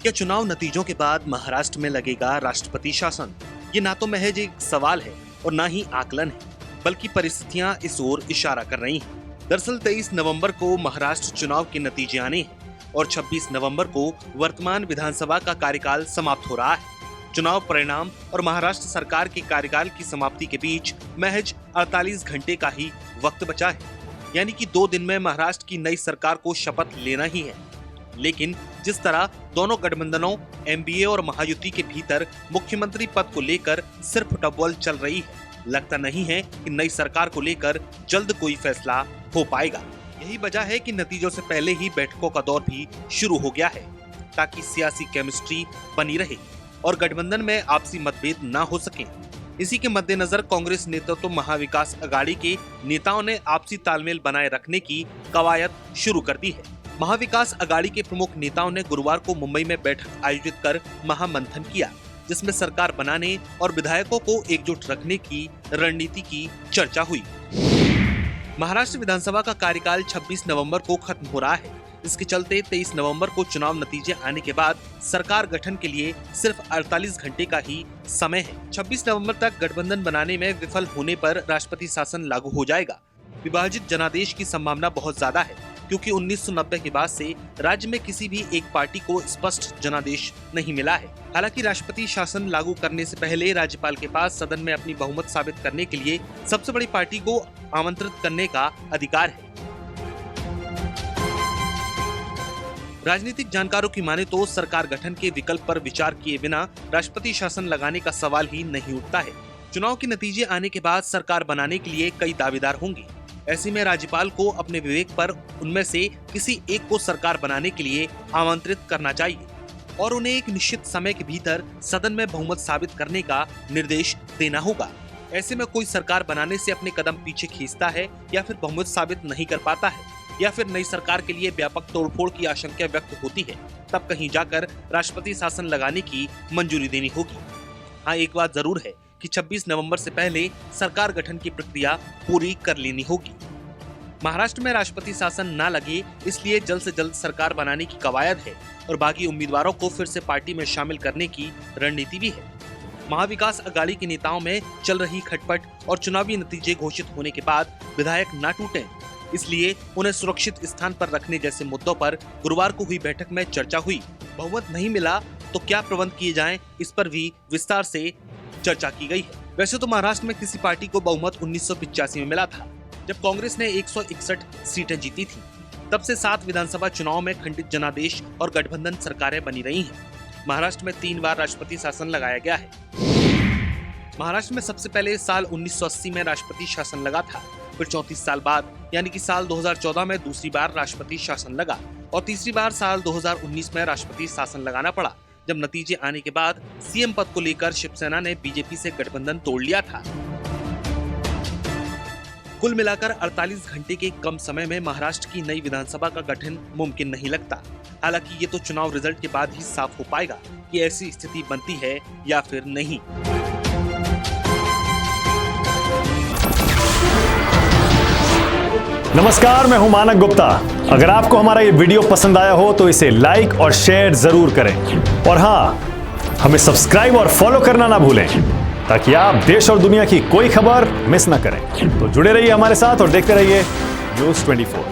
क्या चुनाव नतीजों के बाद महाराष्ट्र में लगेगा राष्ट्रपति शासन? ये ना तो महज एक सवाल है और ना ही आकलन है, बल्कि परिस्थितियां इस ओर इशारा कर रही हैं। दरअसल 23 नवंबर को महाराष्ट्र चुनाव के नतीजे आने हैं और 26 नवंबर को वर्तमान विधानसभा का कार्यकाल समाप्त हो रहा है। चुनाव परिणाम और महाराष्ट्र सरकार के कार्यकाल की समाप्ति के बीच महज 48 घंटे का ही वक्त बचा है, यानी कि 2 दिन में महाराष्ट्र की नई सरकार को शपथ लेना ही है। लेकिन जिस तरह दोनों गठबंधनों एमबीए और महायुति के भीतर मुख्यमंत्री पद को लेकर सिर्फ टबल चल रही है, लगता नहीं है कि नई सरकार को लेकर जल्द कोई फैसला हो पाएगा। यही वजह है कि नतीजों से पहले ही बैठकों का दौर भी शुरू हो गया है, ताकि सियासी केमिस्ट्री बनी रहे और गठबंधन में आपसी मतभेद ना हो सके। इसी के मद्देनजर कांग्रेस नेतृत्व महाविकास अघाड़ी के नेताओं ने आपसी तालमेल बनाए रखने की कवायद शुरू कर दी है। महाविकास अघाड़ी के प्रमुख नेताओं ने गुरुवार को मुंबई में बैठक आयोजित कर महामंथन किया, जिसमें सरकार बनाने और विधायकों को एकजुट रखने की रणनीति की चर्चा हुई। महाराष्ट्र विधानसभा का कार्यकाल 26 नवंबर को खत्म हो रहा है। इसके चलते 23 नवंबर को चुनाव नतीजे आने के बाद सरकार गठन के लिए सिर्फ 48 घंटे का ही समय है। 26 नवंबर तक गठबंधन बनाने में विफल होने पर राष्ट्रपति शासन लागू हो जाएगा। विभाजित जनादेश की संभावना बहुत ज्यादा है, क्योंकि 1990 के बाद से राज्य में किसी भी एक पार्टी को स्पष्ट जनादेश नहीं मिला है। हालांकि राष्ट्रपति शासन लागू करने से पहले राज्यपाल के पास सदन में अपनी बहुमत साबित करने के लिए सबसे बड़ी पार्टी को आमंत्रित करने का अधिकार है। राजनीतिक जानकारों की माने तो सरकार गठन के विकल्प पर विचार किए बिना राष्ट्रपति शासन लगाने का सवाल ही नहीं उठता है। चुनाव के नतीजे आने के बाद सरकार बनाने के लिए कई दावेदार होंगे। ऐसे में राज्यपाल को अपने विवेक पर उनमें से किसी एक को सरकार बनाने के लिए आमंत्रित करना चाहिए और उन्हें एक निश्चित समय के भीतर सदन में बहुमत साबित करने का निर्देश देना होगा। ऐसे में कोई सरकार बनाने से अपने कदम पीछे खींचता है या फिर बहुमत साबित नहीं कर पाता है या फिर नई सरकार के लिए व्यापक तोड़फोड़ की आशंका व्यक्त होती है, तब कहीं जाकर राष्ट्रपति शासन लगाने की मंजूरी देनी होगी। हाँ, एक बात जरूर है कि 26 नवंबर से पहले सरकार गठन की प्रक्रिया पूरी कर लेनी होगी। महाराष्ट्र में राष्ट्रपति शासन न लगे, इसलिए जल्द से जल्द सरकार बनाने की कवायद है और बाकी उम्मीदवारों को फिर से पार्टी में शामिल करने की रणनीति भी है। महाविकास अघाड़ी के नेताओं में चल रही खटपट और चुनावी नतीजे घोषित होने के बाद विधायक न टूटें, इसलिए उन्हें सुरक्षित स्थान पर रखने जैसे मुद्दों पर गुरुवार को हुई बैठक में चर्चा हुई। बहुमत नहीं मिला तो क्या प्रबंध किए जाएं, इस पर भी विस्तार से चर्चा की गई है। वैसे तो महाराष्ट्र में किसी पार्टी को बहुमत 1985 में मिला था, जब कांग्रेस ने 161 सीटें जीती थी। तब से 7 विधानसभा चुनाव में खंडित जनादेश और गठबंधन सरकारें बनी रही हैं। महाराष्ट्र में 3 बार राष्ट्रपति शासन लगाया गया है। महाराष्ट्र में सबसे पहले साल 1980 में राष्ट्रपति शासन लगा था, फिर 34 साल बाद यानी कि साल 2014 में दूसरी बार राष्ट्रपति शासन लगा और तीसरी बार साल 2019 में राष्ट्रपति शासन लगाना पड़ा, जब नतीजे आने के बाद सीएम पद को लेकर शिवसेना ने बीजेपी से गठबंधन तोड़ लिया था। कुल मिलाकर 48 घंटे के कम समय में महाराष्ट्र की नई विधानसभा का गठन मुमकिन नहीं लगता। हालांकि ये तो चुनाव रिजल्ट के बाद ही साफ हो पाएगा कि ऐसी स्थिति बनती है या फिर नहीं। नमस्कार, मैं हूं मानक गुप्ता। अगर आपको हमारा ये वीडियो पसंद आया हो तो इसे लाइक और शेयर जरूर करें और हाँ, हमें सब्सक्राइब और फॉलो करना ना भूलें, ताकि आप देश और दुनिया की कोई खबर मिस ना करें। तो जुड़े रहिए हमारे साथ और देखते रहिए न्यूज़ 24।